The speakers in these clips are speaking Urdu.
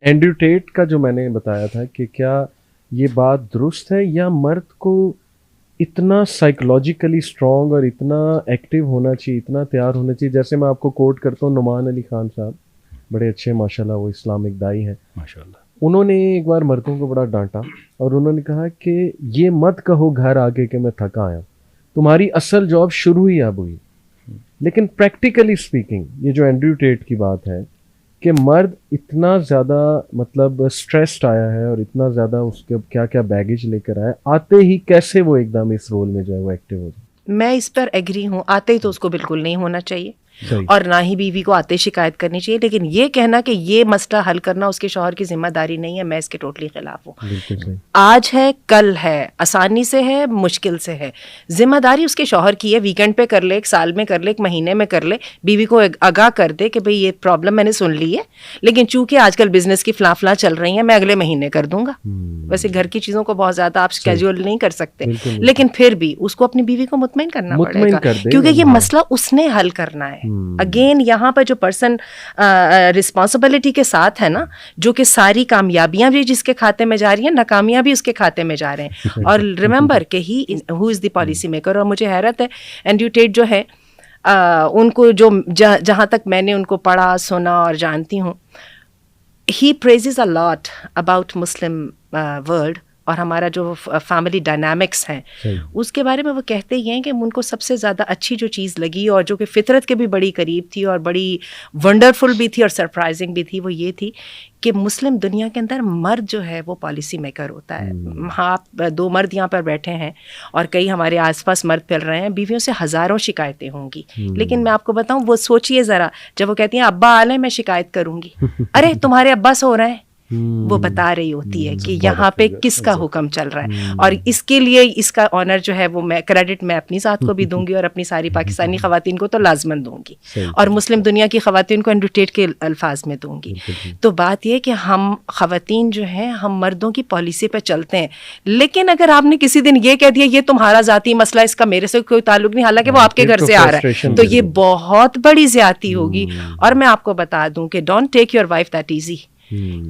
اینڈریو ٹیٹ کا جو میں نے بتایا تھا کہ کیا یہ بات درست ہے یا مرد کو اتنا سائیکولوجیکلی اسٹرانگ اور اتنا ایکٹیو ہونا چاہیے, اتنا تیار ہونا چاہیے. جیسے میں آپ کو کوٹ کرتا ہوں نعمان علی خان صاحب, بڑے اچھے ماشاءاللہ وہ اسلامک دائی ہیں ماشاءاللہ. انہوں نے ایک بار مردوں کو بڑا ڈانٹا اور انہوں نے کہا کہ یہ مت کہو گھر آ کے کہ میں تھکا آیا, تمہاری اصل جاب شروع ہی اب ہوئی. لیکن پریکٹیکلی اسپیکنگ یہ جو اینڈریو ٹیٹ کی بات ہے کہ مرد اتنا زیادہ مطلب اسٹریسڈ آیا ہے اور اتنا زیادہ اس کے کیا کیا بیگیج لے کر آیا, آتے ہی کیسے وہ ایک دم اس رول میں جو ہے وہ ایکٹیو ہو جائے. میں اس پر ایگری ہوں, آتے ہی تو اس کو بالکل نہیں ہونا چاہیے اور نہ ہی بیوی کو آتے شکایت کرنی چاہیے. لیکن یہ کہنا کہ یہ مسئلہ حل کرنا اس کے شوہر کی ذمہ داری نہیں ہے, میں اس کے ٹوٹلی خلاف ہوں. آج ہے کل ہے, آسانی سے ہے مشکل سے ہے, ذمہ داری اس کے شوہر کی ہے. ویکینڈ پہ کر لے, ایک سال میں کر لے, ایک مہینے میں کر لے, بیوی کو آگاہ کر دے کہ بھئی یہ پرابلم میں نے سن لی ہے, لیکن چونکہ آج کل بزنس کی فلاں فلاں چل رہی ہیں میں اگلے مہینے کر دوں گا. ویسے گھر کی چیزوں کو بہت زیادہ آپ اسکیجول نہیں کر سکتے, لیکن پھر بھی اس کو اپنی بیوی کو مطمئن کرنا پڑے گا کیونکہ یہ مسئلہ اس نے حل کرنا ہے. اگین یہاں پر جو پرسن رسپانسبلٹی کے ساتھ ہے نا, جو کہ ساری کامیابیاں بھی جس کے کھاتے میں جا رہی ہیں, ناکامیاں بھی اس کے کھاتے میں جا رہے ہیں. اور ریممبر کہ ہی ہو از دی پالیسی میکر. اور مجھے حیرت ہے اینڈریو ٹیٹ جو ہے ان کو جو جہاں تک میں نے ان کو پڑھا سنا اور جانتی ہوں, ہی praises a lot about Muslim world اور ہمارا جو فیملی ڈائنامکس ہیں اس کے بارے میں. وہ کہتے ہی ہیں کہ ان کو سب سے زیادہ اچھی جو چیز لگی اور جو کہ فطرت کے بھی بڑی قریب تھی اور بڑی ونڈرفل بھی تھی اور سرپرائزنگ بھی تھی, وہ یہ تھی کہ مسلم دنیا کے اندر مرد جو ہے وہ پالیسی میکر ہوتا ہے. ہاں آپ دو مرد یہاں پر بیٹھے ہیں اور کئی ہمارے آس پاس مرد پھیل رہے ہیں, بیویوں سے ہزاروں شکایتیں ہوں گی, لیکن میں آپ کو بتاؤں وہ سوچئے ذرا جب وہ کہتی ہیں ابا آ لیں میں شکایت کروں گی, ارے تمہارے ابا سو رہے ہیں, وہ بتا رہی ہوتی ہے کہ یہاں پہ کس کا حکم چل رہا ہے. اور اس کے لیے اس کا آنر جو ہے وہ میں کریڈٹ میں اپنی ذات کو بھی دوں گی اور اپنی ساری پاکستانی خواتین کو تو لازماً دوں گی اور مسلم دنیا کی خواتین کو اینڈریو ٹیٹ کے الفاظ میں دوں گی. تو بات یہ کہ ہم خواتین جو ہیں ہم مردوں کی پالیسی پہ چلتے ہیں, لیکن اگر آپ نے کسی دن یہ کہہ دیا یہ تمہارا ذاتی مسئلہ, اس کا میرے سے کوئی تعلق نہیں, حالانکہ وہ آپ کے گھر سے آ رہا ہے, تو یہ بہت بڑی زیادتی ہوگی. اور میں آپ کو بتا دوں کہ don't take your wife that easy.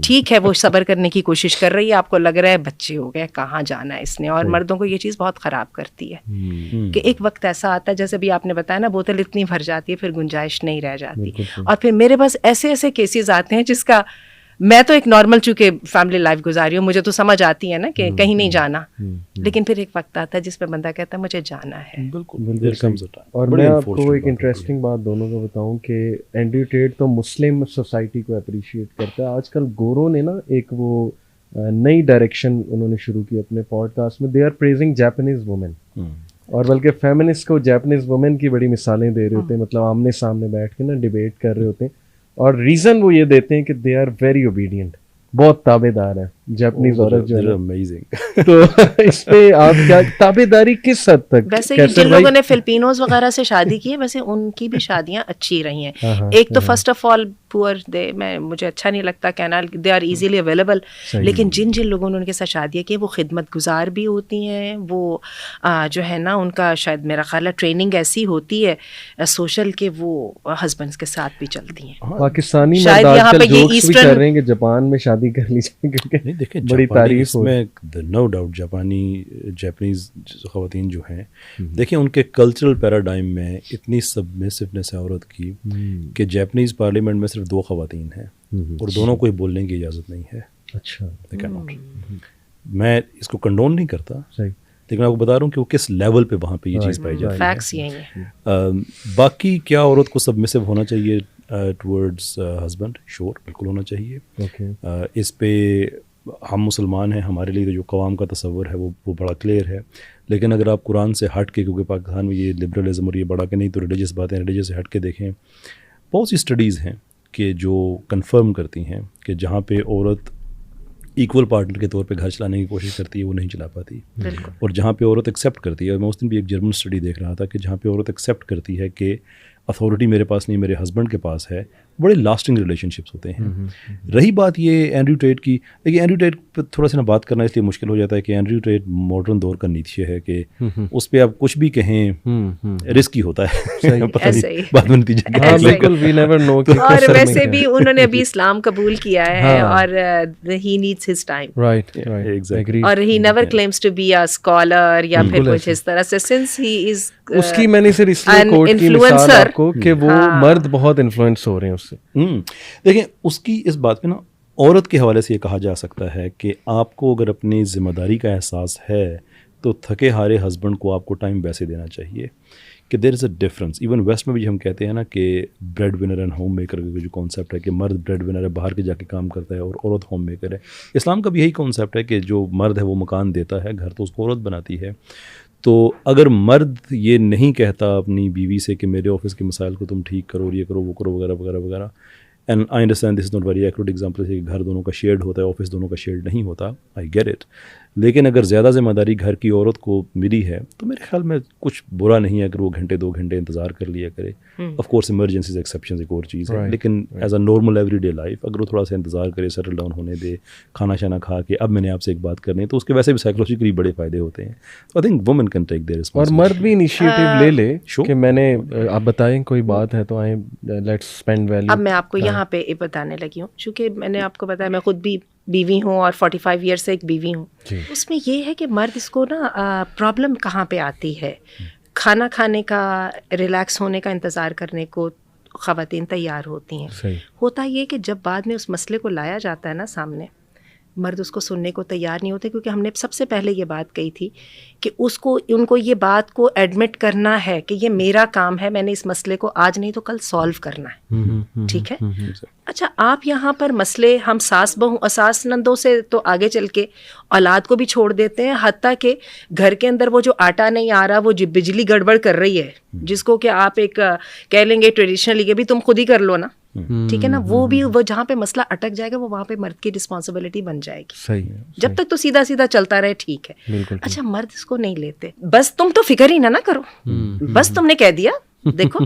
ٹھیک ہے وہ صبر کرنے کی کوشش کر رہی ہے, آپ کو لگ رہا ہے بچے ہو گئے کہاں جانا ہے اس نے, اور مردوں کو یہ چیز بہت خراب کرتی ہے کہ ایک وقت ایسا آتا ہے جیسے بھی آپ نے بتایا نا, بوتل اتنی بھر جاتی ہے پھر گنجائش نہیں رہ جاتی. اور پھر میرے پاس ایسے ایسے کیسز آتے ہیں جس کا میں تو ایک نارمل چونکہ فیملی لائف گزاری ہوں, مجھے تو سمجھ آتی ہے نا کہ کہیں نہیں جانا, لیکن پھر ایک وقت آتا ہے جس میں بندہ کہتا ہے مجھے جانا ہے. اور میں آپ کو ایک انٹرسٹنگ بات دونوں کو بتاؤں کہ اینڈریو ٹیٹ تو مسلم سوسائٹی کو اپریشیٹ کرتا ہے. آج کل گوروں نے نا ایک وہ نئی ڈائریکشن انہوں نے شروع کی اپنے پوڈ کاسٹ میں, they are praising Japanese women, اور بلکہ فیمنسٹ کو جاپانیز وومن کی بڑی مثالیں دے رہے ہوتے ہیں, مطلب آمنے سامنے بیٹھ کے نا ڈیبیٹ کر رہے ہوتے ہیں, اور ریزن وہ یہ دیتے ہیں کہ دے آر ویری اوبیڈینٹ, بہت تابے دار ہے جاپنیز عورت جو ہے. تو اس پہ آپ کیا تابے داری کس حد تک, ویسے جن لوگوں نے فلپینوز وغیرہ سے شادی کی ہے ویسے ان کی بھی شادیاں اچھی رہی ہیں. ایک تو فرسٹ آف آل پور دے, میں مجھے اچھا نہیں لگتا کہنا دے آر ایزیلی اویلیبل, لیکن جن لوگوں نے ان کے ساتھ شادیاں کی وہ خدمت گزار بھی ہوتی ہیں, وہ جو ہے نا ان کا شاید میرا خیال ہے ٹریننگ ایسی ہوتی ہے سوشل کہ وہ ہسبینڈس کے ساتھ بھی چلتی ہیں. پاکستانی مرد آج کل جوکس بھی کر رہے ہیں کہ جاپان میں شادی کر لی جائے, کیونکہ دیکھیں بڑی تعریف میں نو ڈاؤٹ جاپانیز خواتین جو ہیں, دیکھیں ان کے کلچرل پیراڈائم میں اتنی سبمیسونیس ہے عورت کی کہ جاپانیز پارلیمنٹ میں صرف 2 خواتین ہیں اور دونوں کو ہی بولنے کی اجازت نہیں ہے. اچھا, میں اس کو کنڈون نہیں کرتا, لیکن آپ کو بتا رہا ہوں کہ وہ کس لیول پہ وہاں پہ یہ چیز پائی جاتی ہے. فیکٹس یہی ہیں. باقی کیا عورت کو سبمسو ہونا چاہیے ٹورڈز ہسبینڈ؟ شور, بالکل ہونا چاہیے. اس پہ ہم مسلمان ہیں, ہمارے لیے جو قوام کا تصور ہے وہ بڑا کلیئر ہے, لیکن اگر آپ قرآن سے ہٹ کے, کیونکہ پاکستان میں یہ لبرلزم اور یہ بڑا کہ نہیں تو ریلیجس باتیں, ریلیجس سے ہٹ کے دیکھیں, بہت سی اسٹڈیز ہیں کہ جو کنفرم کرتی ہیں کہ جہاں پہ عورت ایکول پارٹنر کے طور پہ گھر چلانے کی کوشش کرتی ہے وہ نہیں چلا پاتی, اور جہاں پہ عورت ایکسیپٹ کرتی ہے, اور میں اس دن بھی ایک جرمن اسٹڈی دیکھ رہا تھا کہ جہاں پہ عورت ایکسیپٹ کرتی ہے کہ اتھارٹی میرے پاس نہیں میرے ہسبینڈ کے پاس ہے, بڑے لاسٹنگ ریلیشنشپس ہوتے ہیں. رہی بات یہ اینڈریو ٹیٹ کی، دیکھیے اینڈریو ٹیٹ پہ تھوڑا سا بات کرنا اس لیے مشکل ہو جاتا ہے کہ اینڈریو ٹیٹ ماڈرن دور کا نیچے ہے کہ اس پہ آپ کچھ بھی کہیں رسکی ہوتا ہے، بات میں نتیجہ. اور ویسے بھی انہوں نے ابھی اسلام قبول کیا ہے اور he needs his time. Right. اور he never claims to be a scholar یا پھر کچھ اس طرح سے, since he is اس کی میں نے صرف اس لیے کوٹ کی مثال آپ کو کہ وہ مرد بہت انفلوئنس ہو رہے ہیں اس سے. دیکھیں اس کی اس بات پہ نا عورت کے حوالے سے یہ کہا جا سکتا ہے کہ آپ کو اگر اپنی ذمہ داری کا احساس ہے تو تھکے ہارے ہسبینڈ کو آپ کو ٹائم ویسے دینا چاہیے کہ there is a difference. Even west میں بھی ہم کہتے ہیں نا کہ bread winner and home maker کا جو کانسیپٹ ہے کہ مرد بریڈ ونر ہے, باہر کے جا کے کام کرتا ہے, اور عورت ہوم میکر ہے. اسلام کا بھی یہی کانسیپٹ ہے کہ جو مرد ہے وہ مکان دیتا ہے, گھر تو اس کو عورت بناتی ہے. تو اگر مرد یہ نہیں کہتا اپنی بیوی سے کہ میرے آفس کے مسائل کو تم ٹھیک کرو, یہ کرو, وہ کرو, وغیرہ وغیرہ وغیرہ, and I understand this is not very accurate example ہے کہ گھر دونوں کا شیئرڈ ہوتا ہے, آفس دونوں کا شیئرڈ نہیں ہوتا, آئی گیٹ اٹ. لیکن اگر زیادہ ذمہ داری گھر کی عورت کو ملی ہے تو میرے خیال میں کچھ برا نہیں ہے اگر وہ گھنٹے 2 گھنٹے انتظار کر لیا کرے. آف کورس ایمرجنسیز ایکسیپشنز ایک اور چیز ہے, لیکن as a normal every day life اگر وہ تھوڑا سا انتظار کرے, سیٹل ڈاؤن ہونے دے, کھانا شانا کھا کے اب میں نے آپ سے ایک بات کرنی ہے, تو اس کے ویسے بھی سائیکولوجیکلی بڑے فائدے ہوتے ہیں. I think women can take their responsibility, اور مرد بھی انیشیٹو لے لے کہ میں نے, آپ بتائیں کوئی بات ہے تو آئیں لیٹس اسپینڈ ویلیو. اب میں آپ کو یہاں پہ بتانے لگی ہوں, چونکہ میں نے آپ کو بتایا میں خود بھی بیوی ہوں اور 45 ایئر سے ایک بیوی ہوں. اس میں یہ ہے کہ مرد اس کو نا پرابلم کہاں پہ آتی ہے, کھانا کھانے کا, ریلیکس ہونے کا انتظار کرنے کو خواتین تیار ہوتی ہیں. ہوتا یہ کہ جب بعد میں اس مسئلے کو لایا جاتا ہے نا سامنے, مرد اس کو سننے کو تیار نہیں ہوتے, کیونکہ ہم نے سب سے پہلے یہ بات کہی تھی کہ ان کو یہ بات کو ایڈمٹ کرنا ہے کہ یہ میرا کام ہے, میں نے اس مسئلے کو آج نہیں تو کل سالو کرنا ہے. ٹھیک ہے. اچھا, آپ یہاں پر مسئلے ہم ساس نندوں سے تو آگے چل کے اولاد کو بھی چھوڑ دیتے ہیں, حتیٰ کہ گھر کے اندر وہ جو آٹا نہیں آ رہا, وہ بجلی گڑبڑ کر رہی ہے, جس کو کہ آپ ایک کہہ لیں گے ٹریڈیشنلی کہ بھی تم خود ہی کر لو نا, ٹھیک ہے نا, وہ بھی وہ جہاں پہ مسئلہ اٹک جائے گا وہ وہاں پہ مرد کی رسپانسبلٹی بن جائے گی. صحیح ہے, جب تک تو سیدھا سیدھا چلتا رہے ٹھیک ہے. اچھا, مرد اس کو نہیں لیتے, بس تم تو فکر ہی نہ کرو, بس تم نے کہہ دیا. دیکھو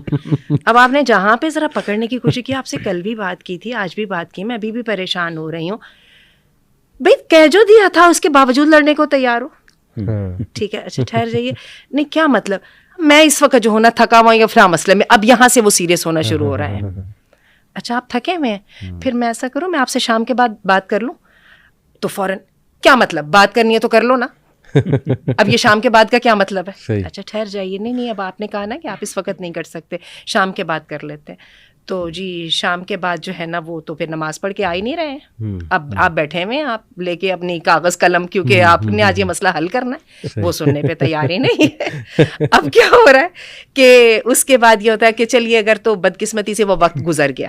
اب آپ نے جہاں پہ ذرا پکڑنے کی کوشش کی, آپ سے کل بھی بات کی تھی, آج بھی بات کی, میں ابھی بھی پریشان ہو رہی ہوں. بھائی کہہ جو دیا تھا اس کے باوجود لڑنے کو تیار ہو, ٹھیک ہے. اچھا ٹھہر جائیے, نہیں کیا مطلب, میں اس وقت جو ہونا تھکا ہوا یا فلاں مسئلے میں, اب یہاں سے وہ سیریس ہونا شروع ہو رہا ہے. اچھا آپ تھکے ہوئے ہیں, پھر میں ایسا کروں میں آپ سے شام کے بعد بات کر لوں, تو فوراً کیا مطلب, بات کرنی ہے تو کر لو نا, اب یہ شام کے بعد کا کیا مطلب ہے. اچھا ٹھہر جائیے, نہیں اب آپ نے کہا نا کہ آپ اس وقت نہیں کر سکتے, شام کے بعد کر لیتے ہیں. تو جی شام کے بعد جو ہے نا وہ تو پھر نماز پڑھ کے آ ہی نہیں رہے ہیں, اب آپ بیٹھے ہوئے ہیں, آپ لے کے اپنی کاغذ قلم, کیونکہ آپ نے آج یہ مسئلہ حل کرنا ہے, وہ سننے پہ تیار ہی نہیں ہے. اب کیا ہو رہا ہے کہ اس کے بعد یہ ہوتا ہے کہ چلیے اگر تو بدقسمتی سے وہ وقت گزر گیا,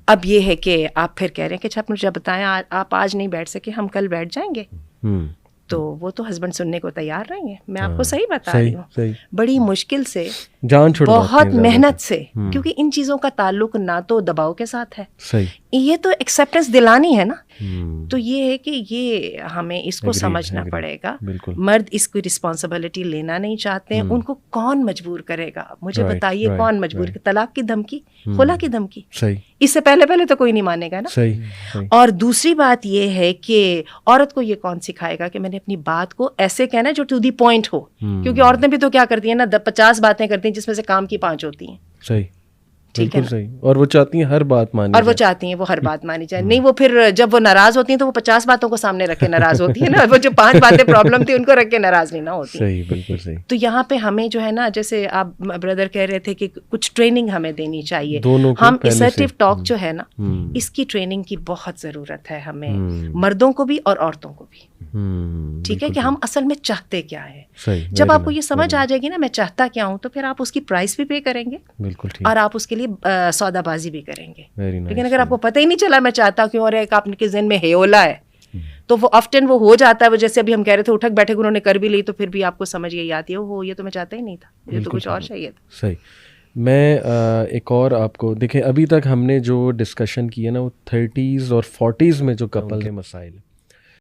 اب یہ ہے کہ آپ پھر کہہ رہے ہیں کہ اچھا مجھے بتائیں آپ آج نہیں بیٹھ سکے, ہم کل بیٹھ جائیں گے. تو وہ تو ہسبینڈ سننے کو تیار رہیں گے. میں آپ کو صحیح بتا رہی ہوں, بڑی مشکل سے, بہت محنت سے, کیونکہ ان چیزوں کا تعلق نہ تو دباؤ کے ساتھ ہے, یہ تو ایکسیپٹنس دلانی ہے نا. تو یہ ہے کہ یہ ہمیں اس کو سمجھنا پڑے گا. مرد اس کی رسپانسبلٹی لینا نہیں چاہتے ہیں, ان کو کون مجبور کرے گا, مجھے بتائیے کون مجبور, طلاق کی دھمکی, خلا کی دھمکی, اس سے پہلے تو کوئی نہیں مانے گا نا. اور دوسری بات یہ ہے کہ عورت کو یہ کون سکھائے گا کہ میں نے اپنی بات کو ایسے کہنا ہے جو ٹو دی پوائنٹ ہو, کیونکہ عورتیں بھی تو کیا کرتی ہیں نا 50 باتیں کرتی ہیں جس میں سے کام کی 5 ہوتی ہیں. صحیح, بالکل صحیح, اور وہ چاہتی ہیں ہر بات مانی, اور وہ چاہتی ہیں وہ ہر بات مانی جائے. نہیں, وہ پھر جب وہ ناراض ہوتی ہیں تو وہ 50 باتوں کو سامنے رکھ کے ناراض ہوتی ہیں نا, وہ جو 5 باتیں پرابلم تھی ان کو رکھ کے ناراض نہیں نہ ہوتی. صحیح, بالکل صحیح. تو یہاں پہ ہمیں جو ہے نا, جیسے آپ بردر کہہ رہے تھے کہ کچھ ٹریننگ ہمیں دینی چاہیے, ہم اسرٹیو ٹاک جو ہے نا اس کی ٹریننگ کی بہت ضرورت ہے ہمیں, مردوں کو بھی اور عورتوں کو بھی. ٹھیک ہے, کہ ہم اصل میں چاہتے کیا ہے. جب آپ کو یہ سمجھ آ جائے گی نا میں چاہتا کیا ہوں, تو پھر آپ اس کی پرائس بھی پے کریں گے, اور آپ اس کے لیے سودا بازی بھی کریں گے. لیکن اگر آپ کو پتہ ہی نہیں چلا میں چاہتا کیوں, اور ایک آپ کے ذہن میں ہیولا ہے, تو وہ آفٹن وہ ہو جاتا ہے. وہ جیسے ابھی ہم کہہ رہے تھے اٹھک بیٹھے انہوں نے کر بھی لی, تو پھر بھی آپ کو سمجھ یہی آتی ہے وہ یہ تو میں چاہتا ہی نہیں تھا, یہ تو کچھ اور چاہیے تھا. صحیح. میں ایک اور آپ کو دیکھیں, ابھی تک ہم نے جو ڈسکشن کی ہے نا وہ 30s اور 40s میں جو کپل کے مسائل